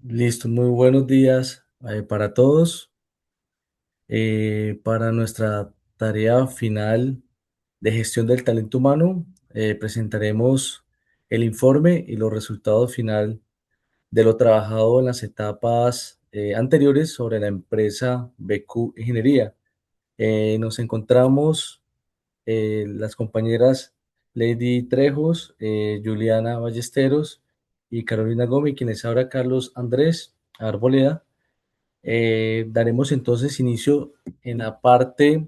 Listo, muy buenos días para todos. Para nuestra tarea final de gestión del talento humano, presentaremos el informe y los resultados final de lo trabajado en las etapas anteriores sobre la empresa BQ Ingeniería. Nos encontramos las compañeras Lady Trejos, Juliana Ballesteros y Carolina Gómez, quienes ahora Carlos Andrés Arboleda. Daremos entonces inicio en la parte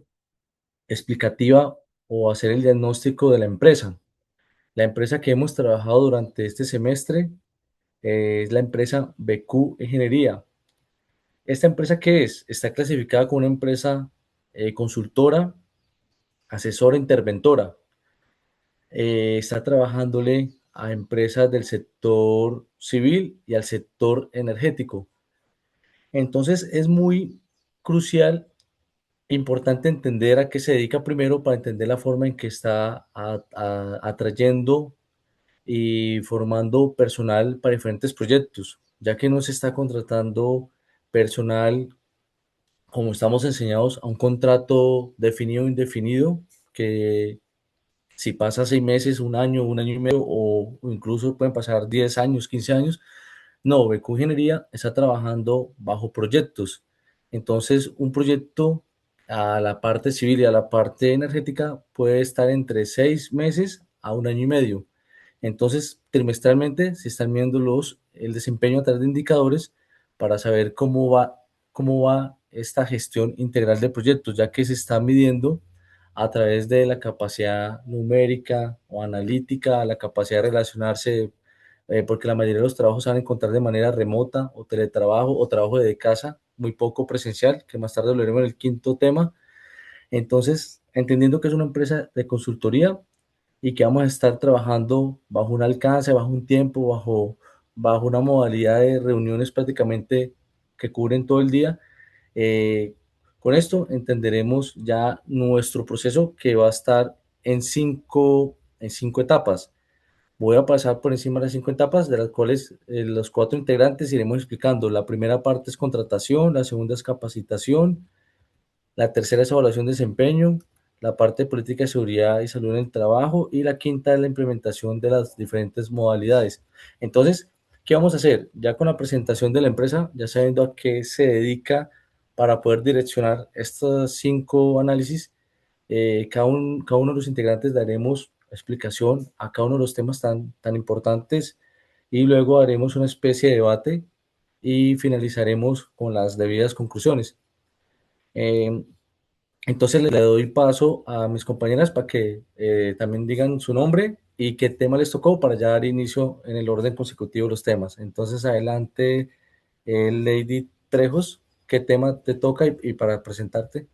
explicativa o hacer el diagnóstico de la empresa. La empresa que hemos trabajado durante este semestre es la empresa BQ Ingeniería. ¿Esta empresa qué es? Está clasificada como una empresa consultora, asesora, interventora. Está trabajándole a empresas del sector civil y al sector energético. Entonces es muy crucial. Importante entender a qué se dedica primero para entender la forma en que está atrayendo y formando personal para diferentes proyectos, ya que no se está contratando personal como estamos enseñados a un contrato definido o indefinido, que si pasa 6 meses, un año y medio o incluso pueden pasar 10 años, 15 años. No, Beco Ingeniería está trabajando bajo proyectos. Entonces, un proyecto a la parte civil y a la parte energética puede estar entre 6 meses a un año y medio. Entonces, trimestralmente se están viendo el desempeño a través de indicadores para saber cómo va esta gestión integral de proyectos, ya que se está midiendo a través de la capacidad numérica o analítica, la capacidad de relacionarse, porque la mayoría de los trabajos se van a encontrar de manera remota o teletrabajo o trabajo de casa, muy poco presencial, que más tarde lo veremos en el quinto tema. Entonces, entendiendo que es una empresa de consultoría y que vamos a estar trabajando bajo un alcance, bajo un tiempo, bajo una modalidad de reuniones prácticamente que cubren todo el día, eh, con esto entenderemos ya nuestro proceso que va a estar en cinco etapas. Voy a pasar por encima de las 5 etapas, de las cuales los 4 integrantes iremos explicando. La primera parte es contratación, la segunda es capacitación, la tercera es evaluación de desempeño, la parte de política de seguridad y salud en el trabajo y la quinta es la implementación de las diferentes modalidades. Entonces, ¿qué vamos a hacer? Ya con la presentación de la empresa, ya sabiendo a qué se dedica para poder direccionar estos 5 análisis, cada uno de los integrantes daremos explicación a cada uno de los temas tan importantes y luego haremos una especie de debate y finalizaremos con las debidas conclusiones. Eh, entonces le doy paso a mis compañeras para que también digan su nombre y qué tema les tocó para ya dar inicio en el orden consecutivo de los temas. Entonces adelante, Lady Trejos, ¿qué tema te toca y para presentarte?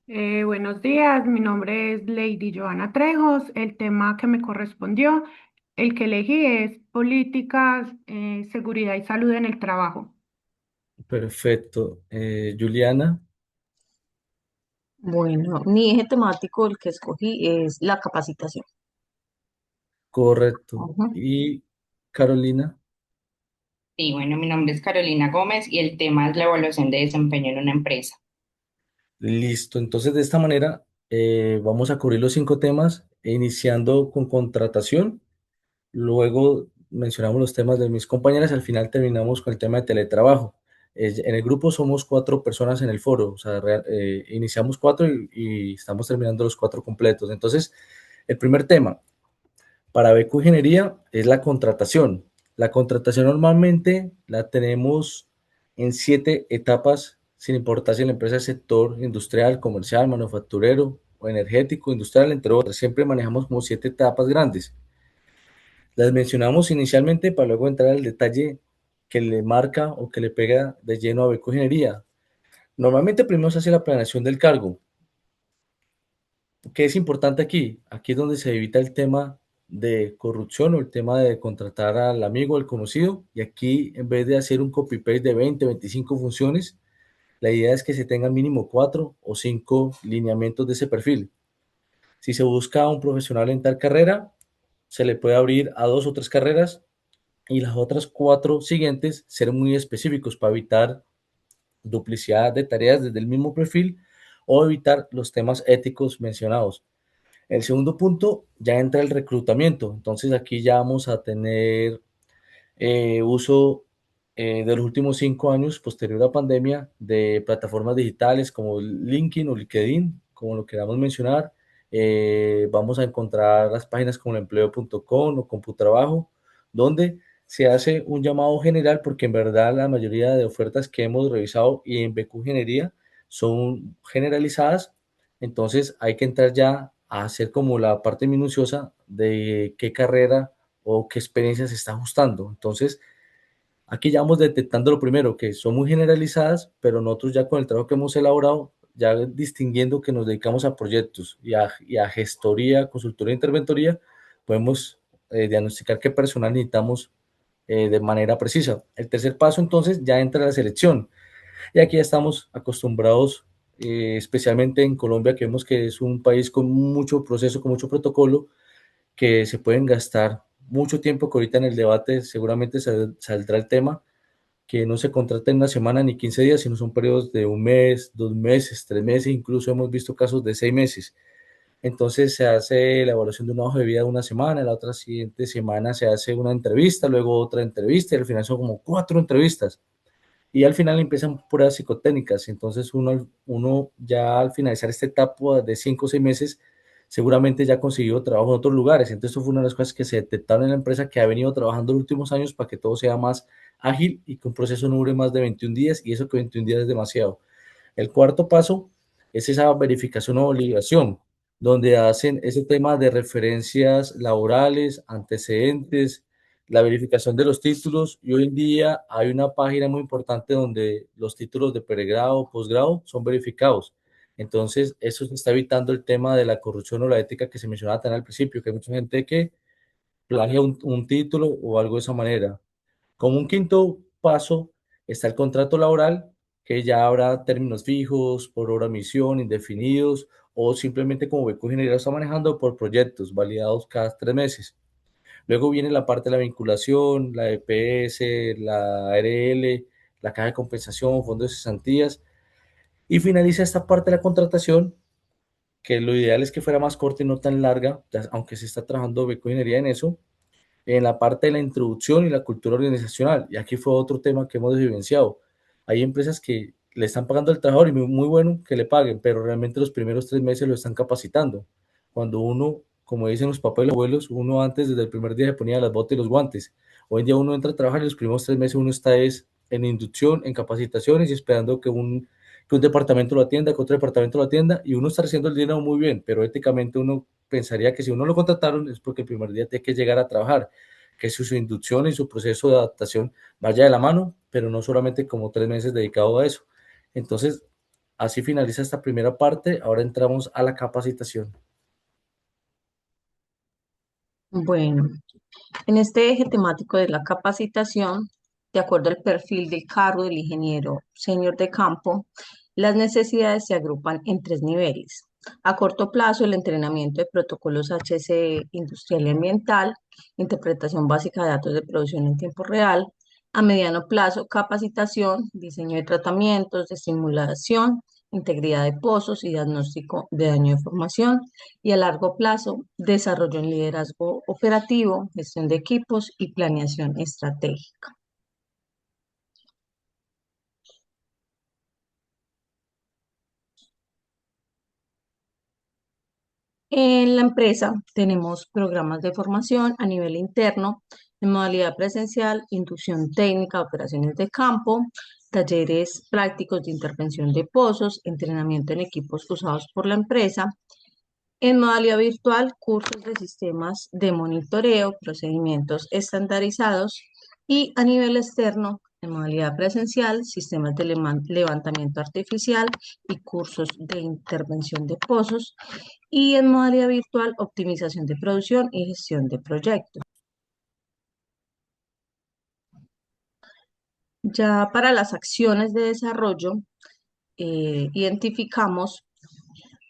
Buenos días, mi nombre es Lady Joana Trejos. El tema que me correspondió, el que elegí es políticas, seguridad y salud en el trabajo. Perfecto. Juliana, Bueno, mi eje temático, el que escogí, es la capacitación. correcto. Ujú. Y Carolina, Sí, bueno, mi nombre es Carolina Gómez y el tema es la evaluación de desempeño en una empresa. listo. Entonces de esta manera vamos a cubrir los 5 temas, iniciando con contratación. Luego mencionamos los temas de mis compañeras, al final terminamos con el tema de teletrabajo. En el grupo somos 4 personas en el foro, o sea, iniciamos 4 y estamos terminando los 4 completos. Entonces, el primer tema para BQ Ingeniería es la contratación. La contratación normalmente la tenemos en 7 etapas, sin importar si la empresa es sector industrial, comercial, manufacturero o energético, industrial, entre otras. Siempre manejamos como 7 etapas grandes. Las mencionamos inicialmente para luego entrar al detalle que le marca o que le pega de lleno a Becogenería. Normalmente primero se hace la planeación del cargo. ¿Qué es importante aquí? Aquí es donde se evita el tema de corrupción o el tema de contratar al amigo, al conocido. Y aquí, en vez de hacer un copy-paste de 20, 25 funciones, la idea es que se tengan mínimo 4 o 5 lineamientos de ese perfil. Si se busca un profesional en tal carrera, se le puede abrir a 2 o 3 carreras y las otras cuatro siguientes ser muy específicos para evitar duplicidad de tareas desde el mismo perfil o evitar los temas éticos mencionados. El segundo punto ya entra el reclutamiento. Entonces aquí ya vamos a tener uso de los últimos 5 años, posterior a la pandemia, de plataformas digitales como LinkedIn o LinkedIn, como lo queramos mencionar. Vamos a encontrar las páginas como empleo.com o Computrabajo, donde se hace un llamado general, porque en verdad la mayoría de ofertas que hemos revisado y en BQ Ingeniería son generalizadas. Entonces hay que entrar ya a hacer como la parte minuciosa de qué carrera o qué experiencia se está ajustando. Entonces, aquí ya vamos detectando lo primero, que son muy generalizadas, pero nosotros ya con el trabajo que hemos elaborado, ya distinguiendo que nos dedicamos a proyectos y a gestoría, consultoría e interventoría, podemos diagnosticar qué personal necesitamos de manera precisa. El tercer paso, entonces, ya entra la selección. Y aquí ya estamos acostumbrados, especialmente en Colombia, que vemos que es un país con mucho proceso, con mucho protocolo, que se pueden gastar mucho tiempo, que ahorita en el debate seguramente saldrá el tema, que no se contrata en una semana ni 15 días, sino son periodos de un mes, 2 meses, 3 meses, incluso hemos visto casos de 6 meses. Entonces se hace la evaluación de una hoja de vida de una semana, la otra siguiente semana se hace una entrevista, luego otra entrevista y al final son como 4 entrevistas. Y al final empiezan pruebas psicotécnicas. Entonces uno ya al finalizar esta etapa de 5 o 6 meses, seguramente ya ha conseguido trabajo en otros lugares. Entonces esto fue una de las cosas que se detectaron en la empresa, que ha venido trabajando los últimos años para que todo sea más ágil y que un proceso no dure más de 21 días, y eso que 21 días es demasiado. El cuarto paso es esa verificación o obligación, donde hacen ese tema de referencias laborales, antecedentes, la verificación de los títulos, y hoy en día hay una página muy importante donde los títulos de pregrado, posgrado son verificados. Entonces, eso se está evitando el tema de la corrupción o la ética que se mencionaba tan al principio, que hay mucha gente que plagia un título o algo de esa manera. Como un quinto paso está el contrato laboral, que ya habrá términos fijos, por hora misión, indefinidos, o simplemente como Beco Ingeniería está manejando por proyectos validados cada 3 meses. Luego viene la parte de la vinculación, la EPS, la ARL, la caja de compensación, fondos de cesantías, y finaliza esta parte de la contratación, que lo ideal es que fuera más corta y no tan larga, aunque se está trabajando Beco Ingeniería en eso, en la parte de la introducción y la cultura organizacional. Y aquí fue otro tema que hemos vivenciado. Hay empresas que le están pagando al trabajador y muy bueno que le paguen, pero realmente los primeros 3 meses lo están capacitando. Cuando uno, como dicen los papás y los abuelos, uno antes desde el primer día se ponía las botas y los guantes. Hoy en día uno entra a trabajar y los primeros 3 meses uno está en inducción, en capacitaciones y esperando que un departamento lo atienda, que otro departamento lo atienda, y uno está haciendo el dinero muy bien, pero éticamente uno pensaría que si uno lo contrataron es porque el primer día tiene que llegar a trabajar, que su inducción y su proceso de adaptación vaya de la mano, pero no solamente como 3 meses dedicado a eso. Entonces, así finaliza esta primera parte. Ahora entramos a la capacitación. Bueno, en este eje temático de la capacitación, de acuerdo al perfil del cargo del ingeniero senior de campo, las necesidades se agrupan en tres niveles. A corto plazo, el entrenamiento de protocolos HSE industrial y ambiental, interpretación básica de datos de producción en tiempo real. A mediano plazo, capacitación, diseño de tratamientos, de simulación, integridad de pozos y diagnóstico de daño de formación. Y a largo plazo, desarrollo en liderazgo operativo, gestión de equipos y planeación estratégica. En la empresa tenemos programas de formación a nivel interno, en modalidad presencial, inducción técnica, operaciones de campo, talleres prácticos de intervención de pozos, entrenamiento en equipos usados por la empresa. En modalidad virtual, cursos de sistemas de monitoreo, procedimientos estandarizados, y a nivel externo, en modalidad presencial, sistemas de levantamiento artificial y cursos de intervención de pozos, y en modalidad virtual, optimización de producción y gestión de proyectos. Ya para las acciones de desarrollo, identificamos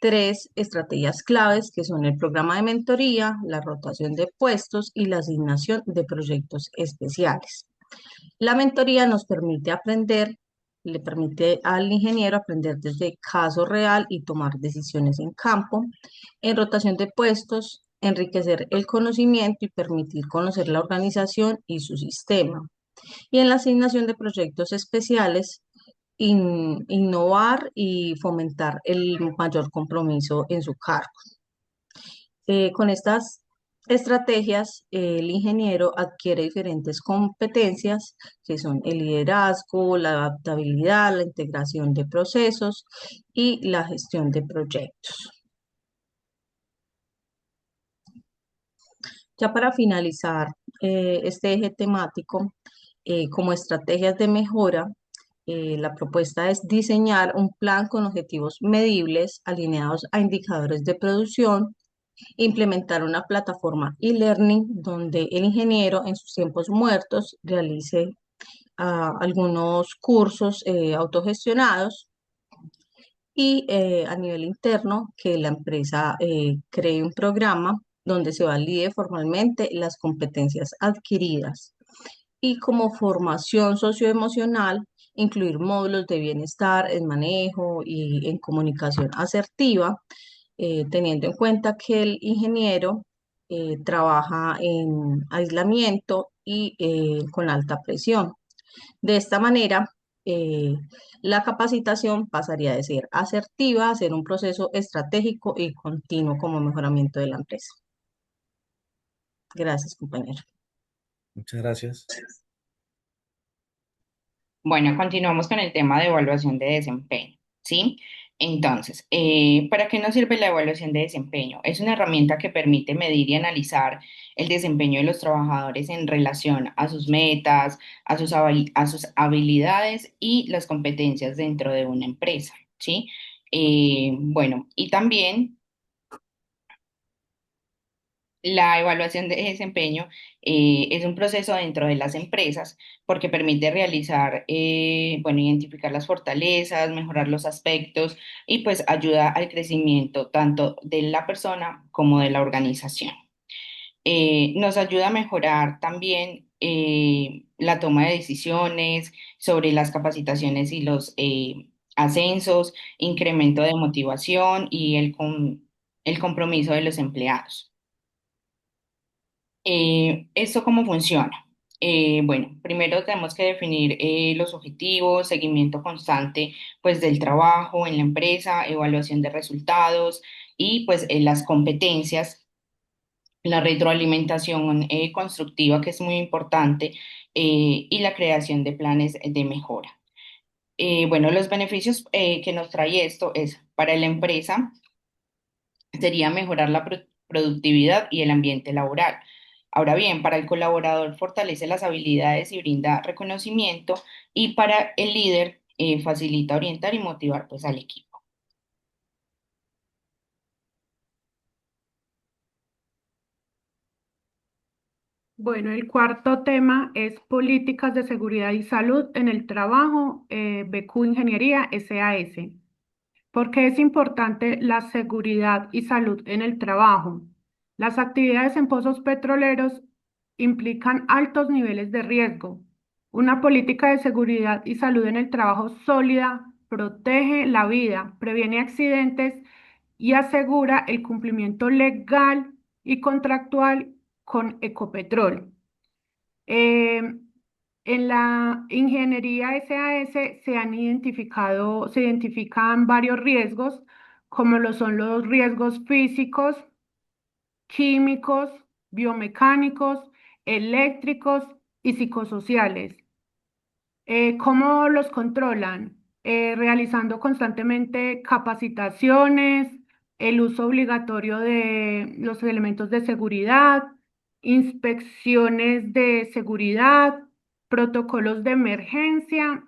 tres estrategias claves que son el programa de mentoría, la rotación de puestos y la asignación de proyectos especiales. La mentoría nos permite aprender, le permite al ingeniero aprender desde caso real y tomar decisiones en campo. En rotación de puestos, enriquecer el conocimiento y permitir conocer la organización y su sistema. Y en la asignación de proyectos especiales, innovar y fomentar el mayor compromiso en su cargo. Con estas estrategias, el ingeniero adquiere diferentes competencias que son el liderazgo, la adaptabilidad, la integración de procesos y la gestión de proyectos. Ya para finalizar este eje temático, como estrategias de mejora, la propuesta es diseñar un plan con objetivos medibles alineados a indicadores de producción, implementar una plataforma e-learning donde el ingeniero en sus tiempos muertos realice algunos cursos autogestionados y a nivel interno que la empresa cree un programa donde se valide formalmente las competencias adquiridas y como formación socioemocional, incluir módulos de bienestar en manejo y en comunicación asertiva, teniendo en cuenta que el ingeniero trabaja en aislamiento y con alta presión. De esta manera, eh, la capacitación pasaría de ser asertiva a ser un proceso estratégico y continuo como mejoramiento de la empresa. Gracias, compañero. Muchas gracias. Bueno, continuamos con el tema de evaluación de desempeño, ¿sí? Entonces, ¿para qué nos sirve la evaluación de desempeño? Es una herramienta que permite medir y analizar el desempeño de los trabajadores en relación a sus metas, a sus habilidades y las competencias dentro de una empresa, ¿sí? Bueno, y también la evaluación de desempeño es un proceso dentro de las empresas porque permite realizar, bueno, identificar las fortalezas, mejorar los aspectos y pues ayuda al crecimiento tanto de la persona como de la organización. Nos ayuda a mejorar también la toma de decisiones sobre las capacitaciones y los ascensos, incremento de motivación y el compromiso de los empleados. ¿Esto cómo funciona? Bueno, primero tenemos que definir los objetivos, seguimiento constante pues del trabajo en la empresa, evaluación de resultados y pues las competencias, la retroalimentación constructiva que es muy importante y la creación de planes de mejora. Bueno, los beneficios que nos trae esto es para la empresa sería mejorar la productividad y el ambiente laboral. Ahora bien, para el colaborador fortalece las habilidades y brinda reconocimiento y para el líder facilita orientar y motivar pues al equipo. Bueno, el cuarto tema es políticas de seguridad y salud en el trabajo, BQ Ingeniería SAS. ¿Por qué es importante la seguridad y salud en el trabajo? Las actividades en pozos petroleros implican altos niveles de riesgo. Una política de seguridad y salud en el trabajo sólida protege la vida, previene accidentes y asegura el cumplimiento legal y contractual con Ecopetrol. Eh, en la ingeniería SAS se identifican varios riesgos, como lo son los riesgos físicos, químicos, biomecánicos, eléctricos y psicosociales. ¿Cómo los controlan? Realizando constantemente capacitaciones, el uso obligatorio de los elementos de seguridad, inspecciones de seguridad, protocolos de emergencia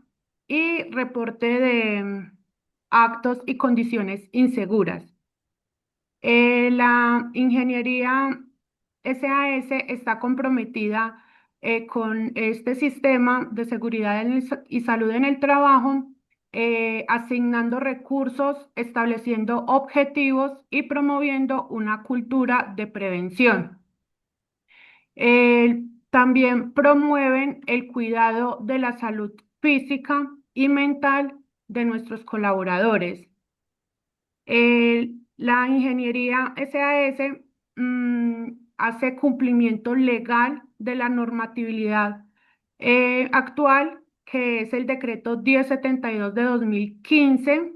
y reporte de actos y condiciones inseguras. La ingeniería SAS está comprometida con este sistema de seguridad y salud en el trabajo asignando recursos, estableciendo objetivos y promoviendo una cultura de prevención. También promueven el cuidado de la salud física y mental de nuestros colaboradores. La ingeniería SAS hace cumplimiento legal de la normatividad actual, que es el decreto 1072 de 2015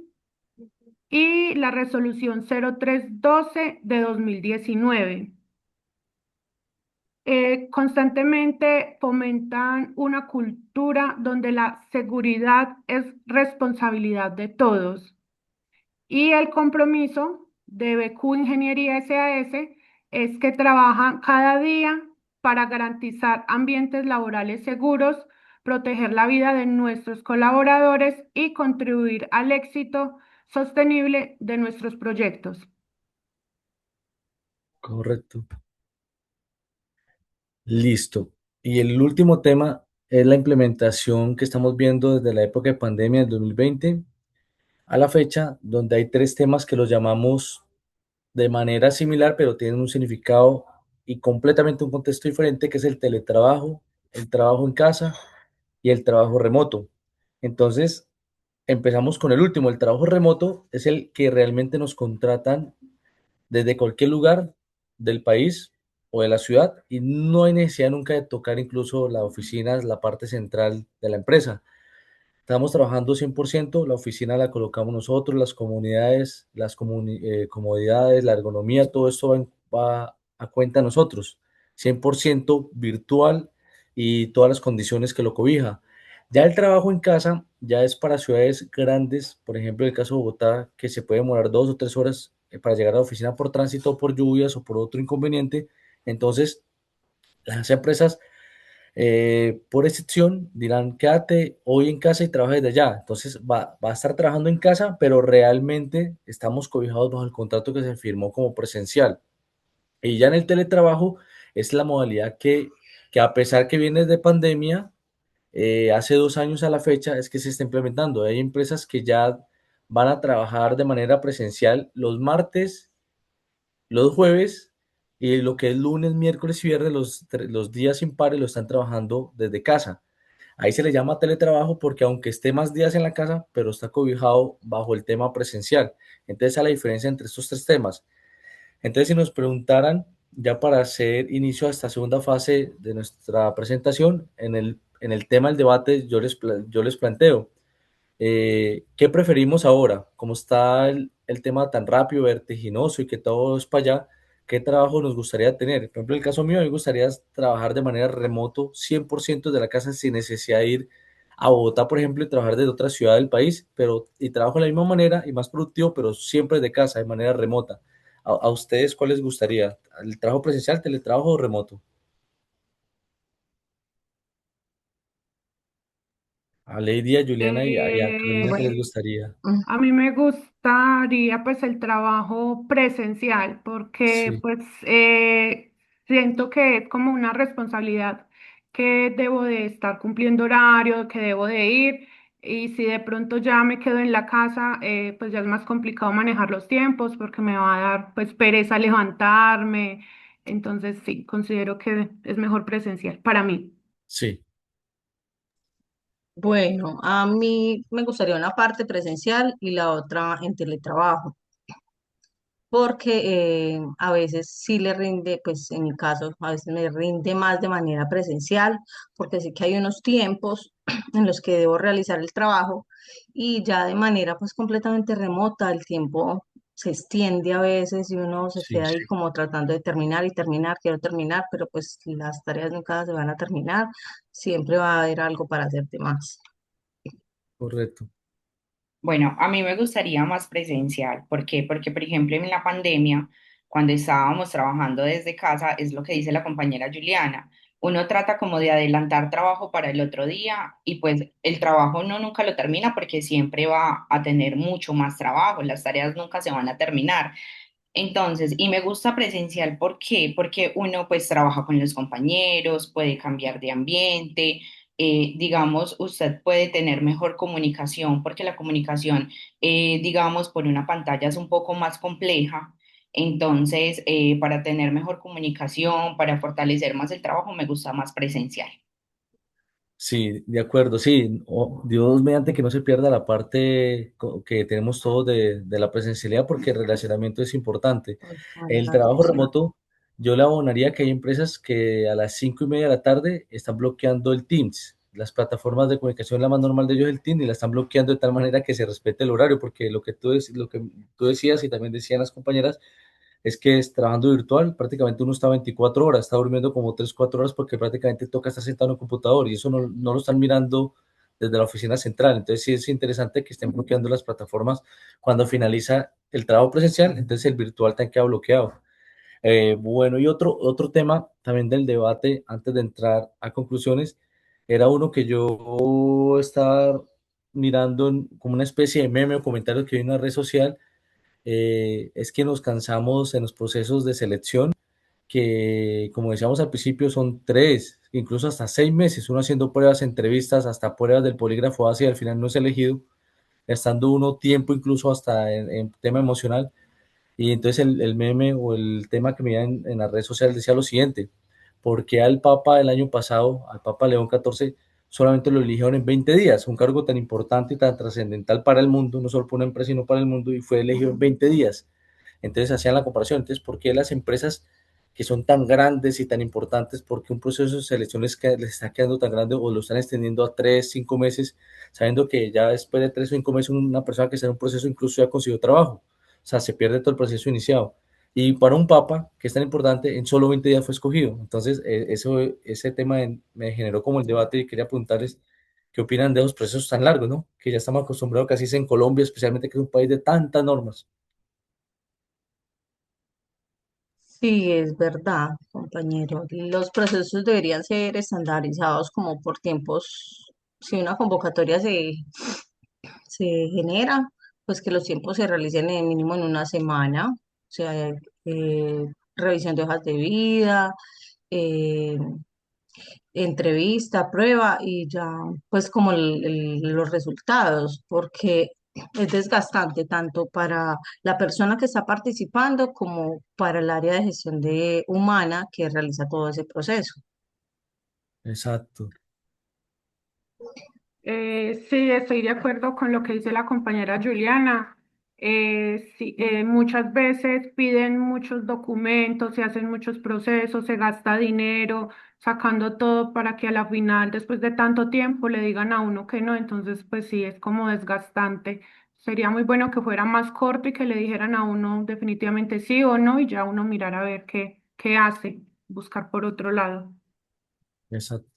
y la resolución 0312 de 2019. Constantemente fomentan una cultura donde la seguridad es responsabilidad de todos. Y el compromiso de BQ Ingeniería SAS es que trabajan cada día para garantizar ambientes laborales seguros, proteger la vida de nuestros colaboradores y contribuir al éxito sostenible de nuestros proyectos. Correcto. Listo. Y el último tema es la implementación que estamos viendo desde la época de pandemia del 2020 a la fecha, donde hay tres temas que los llamamos de manera similar, pero tienen un significado y completamente un contexto diferente, que es el teletrabajo, el trabajo en casa y el trabajo remoto. Entonces, empezamos con el último. El trabajo remoto es el que realmente nos contratan desde cualquier lugar del país o de la ciudad y no hay necesidad nunca de tocar incluso las oficinas, la parte central de la empresa. Estamos trabajando 100%, la oficina la colocamos nosotros, las comunidades, comodidades, la ergonomía, todo esto va a cuenta de nosotros, 100% virtual y todas las condiciones que lo cobija. Ya el trabajo en casa ya es para ciudades grandes, por ejemplo, en el caso de Bogotá, que se puede demorar 2 o 3 horas para llegar a la oficina por tránsito, por lluvias o por otro inconveniente. Entonces, las empresas por excepción, dirán, quédate hoy en casa y trabaja desde allá. Entonces va a estar trabajando en casa, pero realmente estamos cobijados bajo el contrato que se firmó como presencial. Y ya en el teletrabajo es la modalidad que a pesar que viene de pandemia, hace 2 años a la fecha es que se está implementando. Hay empresas que ya van a trabajar de manera presencial los martes, los jueves y lo que es lunes, miércoles y viernes, los días impares lo están trabajando desde casa. Ahí se le llama teletrabajo porque aunque esté más días en la casa, pero está cobijado bajo el tema presencial. Entonces, esa es la diferencia entre estos tres temas. Entonces, si nos preguntaran, ya para hacer inicio a esta segunda fase de nuestra presentación, en el tema del debate, yo les planteo, ¿qué preferimos ahora? Como está el tema tan rápido, vertiginoso y que todo es para allá, ¿qué trabajo nos gustaría tener? Por ejemplo, en el caso mío, me gustaría trabajar de manera remoto, 100% de la casa, sin necesidad de ir a Bogotá, por ejemplo, y trabajar desde otra ciudad del país, y trabajo de la misma manera y más productivo, pero siempre de casa, de manera remota. ¿A ustedes cuál les gustaría? ¿El trabajo presencial, teletrabajo o remoto? A Lady, a Juliana y a Carolina, ¿qué les Eh, gustaría? Mm. A mí me gustaría pues el trabajo presencial porque Sí, pues siento que es como una responsabilidad que debo de estar cumpliendo horario, que debo de ir y si de pronto ya me quedo en la casa pues ya es más complicado manejar los tiempos porque me va a dar pues pereza levantarme. Entonces sí, considero que es mejor presencial para mí. sí, Bueno, a mí me gustaría una parte presencial y la otra en teletrabajo, porque a veces sí le rinde, pues en mi caso, a veces me rinde más de manera presencial, porque sé que hay unos tiempos en los que debo realizar el trabajo y ya de manera pues completamente remota el tiempo se extiende a veces y uno se sí, queda ahí como tratando de terminar y terminar, quiero terminar, pero pues las tareas nunca se van a terminar, siempre va a haber algo para hacer de más. correcto. Bueno, a mí me gustaría más presencial. ¿Por qué? Porque, por ejemplo, en la pandemia, cuando estábamos trabajando desde casa, es lo que dice la compañera Juliana. Uno trata como de adelantar trabajo para el otro día y pues el trabajo uno nunca lo termina porque siempre va a tener mucho más trabajo, las tareas nunca se van a terminar. Entonces, y me gusta presencial, ¿por qué? Porque uno pues trabaja con los compañeros, puede cambiar de ambiente, digamos, usted puede tener mejor comunicación, porque la comunicación, digamos, por una pantalla es un poco más compleja. Entonces, para tener mejor comunicación, para fortalecer más el trabajo, me gusta más presencial. Sí, de acuerdo, sí. Dios mediante que no se pierda la parte que tenemos todos de la presencialidad, porque el relacionamiento es importante. El Totalmente trabajo cierto. remoto, yo le abonaría que hay empresas que a las 5:30 de la tarde están bloqueando el Teams. Las plataformas de comunicación, la más normal de ellos es el Teams, y la están bloqueando de tal manera que se respete el horario, porque lo que tú decías y también decían las compañeras, es que es trabajando virtual, prácticamente uno está 24 horas, está durmiendo como 3 4 horas porque prácticamente toca estar sentado en un computador y eso no lo están mirando desde la oficina central. Entonces sí es interesante que estén bloqueando las plataformas cuando finaliza el trabajo presencial, entonces el virtual también queda bloqueado. Bueno, y otro tema también del debate, antes de entrar a conclusiones, era uno que yo estaba mirando como una especie de meme o comentario que vi en una red social. Es que nos cansamos en los procesos de selección, que como decíamos al principio son 3, incluso hasta 6 meses, uno haciendo pruebas, entrevistas, hasta pruebas del polígrafo hace y al final no es elegido, estando uno tiempo incluso hasta en tema emocional. Y entonces el meme o el tema que me iba en la red social decía lo siguiente: ¿por qué al Papa el año pasado, al Papa León XIV, solamente lo eligieron en 20 días? Un cargo tan importante y tan trascendental para el mundo, no solo para una empresa, sino para el mundo, y fue elegido en 20 días. Entonces hacían la comparación. Entonces, ¿por qué las empresas que son tan grandes y tan importantes, por qué un proceso de selección les está quedando tan grande o lo están extendiendo a 3, 5 meses, sabiendo que ya después de 3 o 5 meses una persona que está en un proceso incluso ya consiguió trabajo? O sea, se pierde todo el proceso iniciado. Y para un papa, que es tan importante, en solo 20 días fue escogido. Entonces, ese tema me generó como el debate y quería preguntarles qué opinan de esos procesos tan largos, ¿no? Que ya estamos acostumbrados casi es en Colombia, especialmente que es un país de tantas normas. Sí, es verdad, compañero. Los procesos deberían ser estandarizados como por tiempos. Si una convocatoria se genera, pues que los tiempos se realicen mínimo en una semana. O sea, revisión de hojas de vida, eh, entrevista, prueba y ya, pues como los resultados, porque es desgastante tanto para la persona que está participando como para el área de gestión de humana que realiza todo ese proceso. Exacto. Sí, estoy de acuerdo con lo que dice la compañera Juliana. Sí, muchas veces piden muchos documentos, se hacen muchos procesos, se gasta dinero sacando todo para que a la final, después de tanto tiempo, le digan a uno que no. Entonces, pues sí, es como desgastante. Sería muy bueno que fuera más corto y que le dijeran a uno definitivamente sí o no y ya uno mirar a ver qué hace, buscar por otro lado. Exacto.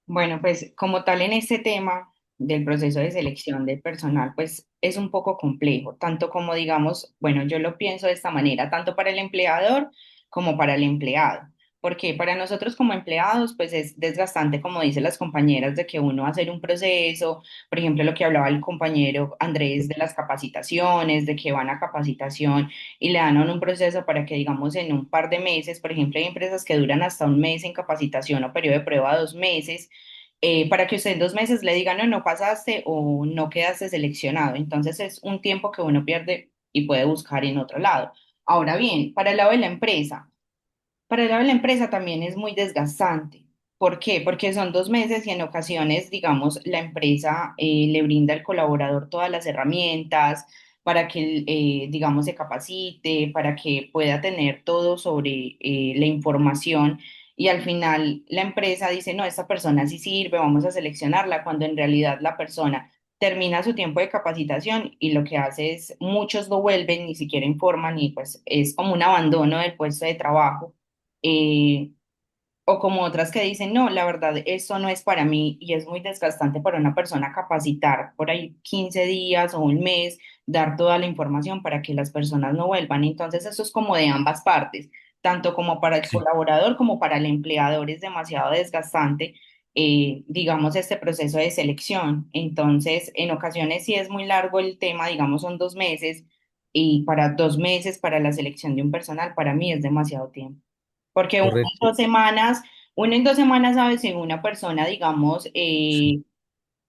Bueno, pues como tal en este tema del proceso de selección de personal, pues es un poco complejo, tanto como digamos, bueno, yo lo pienso de esta manera, tanto para el empleador como para el empleado, porque para nosotros como empleados, pues es desgastante, como dicen las compañeras, de que uno hacer un proceso, por ejemplo, lo que hablaba el compañero Andrés de las capacitaciones, de que van a capacitación y le dan a uno un proceso para que, digamos, en un par de meses, por ejemplo, hay empresas que duran hasta un mes en capacitación o periodo de prueba 2 meses, para que usted en 2 meses le diga, no, no pasaste o no quedaste seleccionado. Entonces es un tiempo que uno pierde y puede buscar en otro lado. Ahora bien, para el lado de la empresa. Para el lado de la empresa también es muy desgastante. ¿Por qué? Porque son 2 meses y en ocasiones, digamos, la empresa le brinda al colaborador todas las herramientas para que, digamos, se capacite, para que pueda tener todo sobre la información y al final la empresa dice, no, esta persona sí sirve, vamos a seleccionarla, cuando en realidad la persona termina su tiempo de capacitación y lo que hace es, muchos no vuelven, ni siquiera informan y pues es como un abandono del puesto de trabajo, eh, o como otras que dicen, no, la verdad, esto no es para mí y es muy desgastante para una persona capacitar por ahí 15 días o un mes, dar toda la información para que las personas no vuelvan. Entonces, eso es como de ambas partes, tanto como para el Sí, colaborador como para el empleador es demasiado desgastante, digamos, este proceso de selección. Entonces, en ocasiones sí es muy largo el tema, digamos, son 2 meses y para 2 meses para la selección de un personal, para mí es demasiado tiempo. Porque una, correcto. 2 semanas Uno en 2 semanas sabe si una persona, digamos, Sí.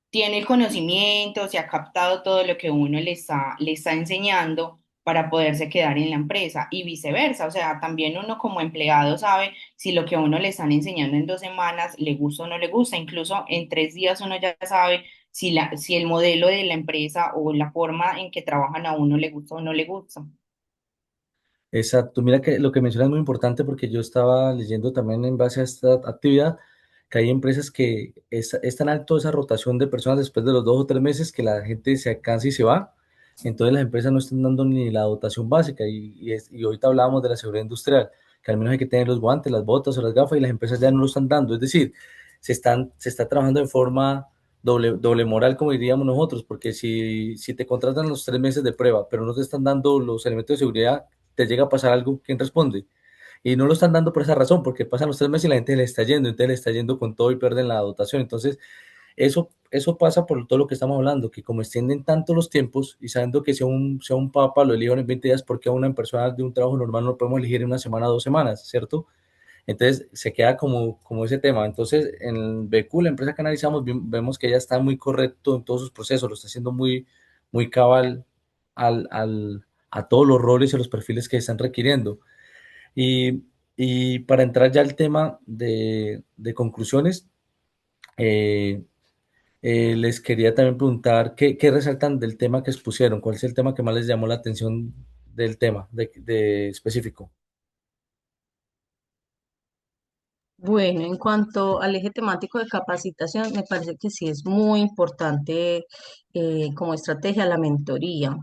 tiene el conocimiento, se ha captado todo lo que uno le está enseñando para poderse quedar en la empresa y viceversa. O sea, también uno como empleado sabe si lo que a uno le están enseñando en 2 semanas le gusta o no le gusta. Incluso en 3 días uno ya sabe si el modelo de la empresa o la forma en que trabajan a uno le gusta o no le gusta. Exacto, mira que lo que mencionas es muy importante porque yo estaba leyendo también en base a esta actividad que hay empresas que es tan alto esa rotación de personas después de los 2 o 3 meses que la gente se cansa y se va, entonces las empresas no están dando ni la dotación básica y ahorita hablábamos de la seguridad industrial, que al menos hay que tener los guantes, las botas o las gafas y las empresas ya no lo están dando, es decir, se está trabajando en forma doble moral como diríamos nosotros, porque si te contratan los 3 meses de prueba, pero no te están dando los elementos de seguridad, te llega a pasar algo, ¿quién responde? Y no lo están dando por esa razón, porque pasan los 3 meses y la gente le está yendo, entonces le está yendo con todo y pierden la dotación. Entonces, eso pasa por todo lo que estamos hablando, que como extienden tanto los tiempos y sabiendo que sea un papa lo eligen en 20 días, porque a una persona de un trabajo normal no lo podemos elegir en una semana o 2 semanas, ¿cierto? Entonces se queda como ese tema. Entonces en BQ, la empresa que analizamos, vemos que ella está muy correcto en todos sus procesos, lo está haciendo muy cabal a todos los roles y los perfiles que están requiriendo. Y, y para entrar ya al tema de conclusiones, eh, les quería también preguntar qué resaltan del tema que expusieron, cuál es el tema que más les llamó la atención del tema de específico. Bueno, en cuanto al eje temático de capacitación, me parece que sí es muy importante como estrategia la mentoría,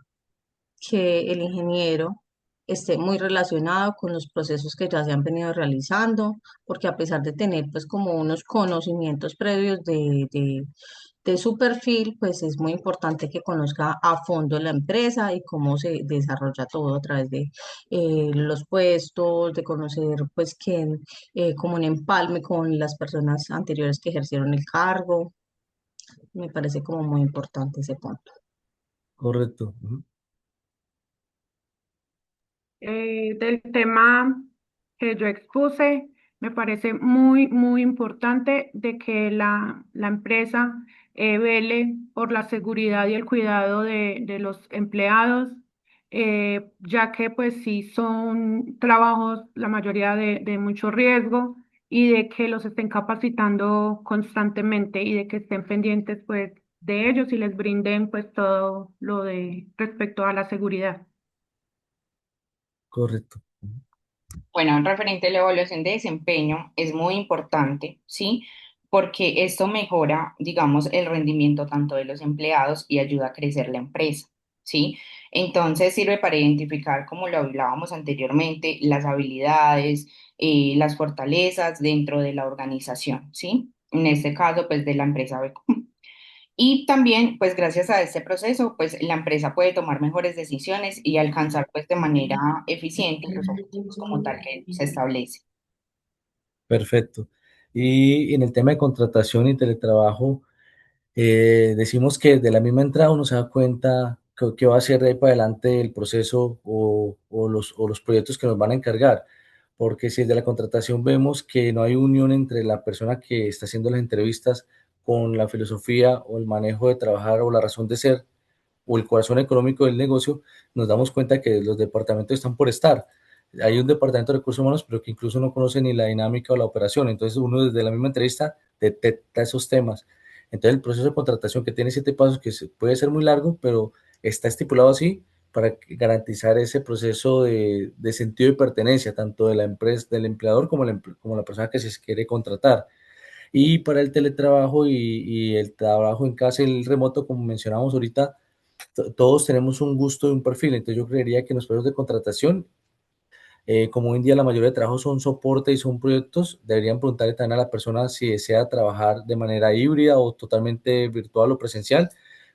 que el ingeniero esté muy relacionado con los procesos que ya se han venido realizando, porque a pesar de tener pues como unos conocimientos previos de su perfil, pues es muy importante que conozca a fondo la empresa y cómo se desarrolla todo a través de los puestos, de conocer pues quién, como un empalme con las personas anteriores que ejercieron el cargo. Me parece como muy importante ese punto. Correcto. Ujú. Del tema que yo expuse, me parece muy, muy importante de que la empresa vele por la seguridad y el cuidado de los empleados, ya que pues sí son trabajos, la mayoría de mucho riesgo y de que los estén capacitando constantemente y de que estén pendientes pues de ellos y les brinden pues todo lo de respecto a la seguridad. Correcto. Bueno, referente a la evaluación de desempeño es muy importante, ¿sí? Porque esto mejora, digamos, el rendimiento tanto de los empleados y ayuda a crecer la empresa, ¿sí? Entonces sirve para identificar, como lo hablábamos anteriormente, las habilidades, las fortalezas dentro de la organización, ¿sí? En este caso, pues de la empresa B. Y también, pues gracias a este proceso, pues la empresa puede tomar mejores decisiones y alcanzar pues de manera eficiente los objetivos como tal que se establece. Perfecto. Y en el tema de contratación y teletrabajo, decimos que de la misma entrada uno se da cuenta qué va a ser de ahí para adelante el proceso o los proyectos que nos van a encargar. Porque si de la contratación vemos que no hay unión entre la persona que está haciendo las entrevistas con la filosofía o el manejo de trabajar o la razón de ser, o el corazón económico del negocio, nos damos cuenta que los departamentos están por estar. Hay un departamento de recursos humanos, pero que incluso no conoce ni la dinámica o la operación. Entonces, uno desde la misma entrevista detecta esos temas. Entonces, el proceso de contratación que tiene 7 pasos, que puede ser muy largo, pero está estipulado así para garantizar ese proceso de sentido de pertenencia, tanto de la empresa, del empleador, como la persona que se quiere contratar. Y para el teletrabajo y el trabajo en casa y el remoto, como mencionamos ahorita, todos tenemos un gusto y un perfil, entonces yo creería que en los procesos de contratación, como hoy en día la mayoría de trabajos son soporte y son proyectos, deberían preguntarle también a la persona si desea trabajar de manera híbrida o totalmente virtual o presencial,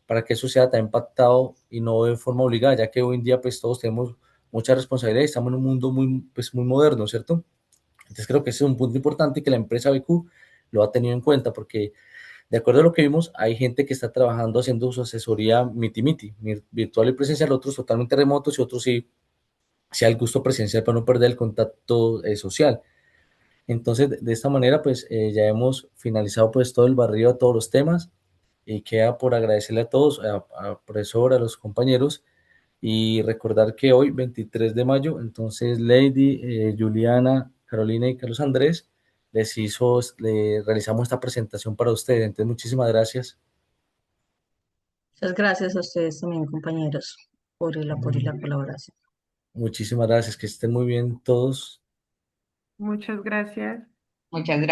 para que eso sea también pactado y no de forma obligada, ya que hoy en día pues todos tenemos mucha responsabilidad y estamos en un mundo muy moderno, ¿cierto? Entonces creo que ese es un punto importante que la empresa BQ lo ha tenido en cuenta, porque de acuerdo a lo que vimos, hay gente que está trabajando haciendo su asesoría miti-miti, virtual y presencial, otros totalmente remotos y otros sí, sí al gusto presencial para no perder el contacto social. Entonces, de esta manera, pues ya hemos finalizado pues todo el barrido a todos los temas y queda por agradecerle a todos, a profesor, a los compañeros y recordar que hoy, 23 de mayo, entonces Lady, Juliana, Carolina y Carlos Andrés le realizamos esta presentación para ustedes. Entonces, muchísimas gracias. Muchas gracias a ustedes también, compañeros, por el apoyo y la colaboración. Muchísimas gracias. Que estén muy bien todos. Muchas gracias. Muchas gracias.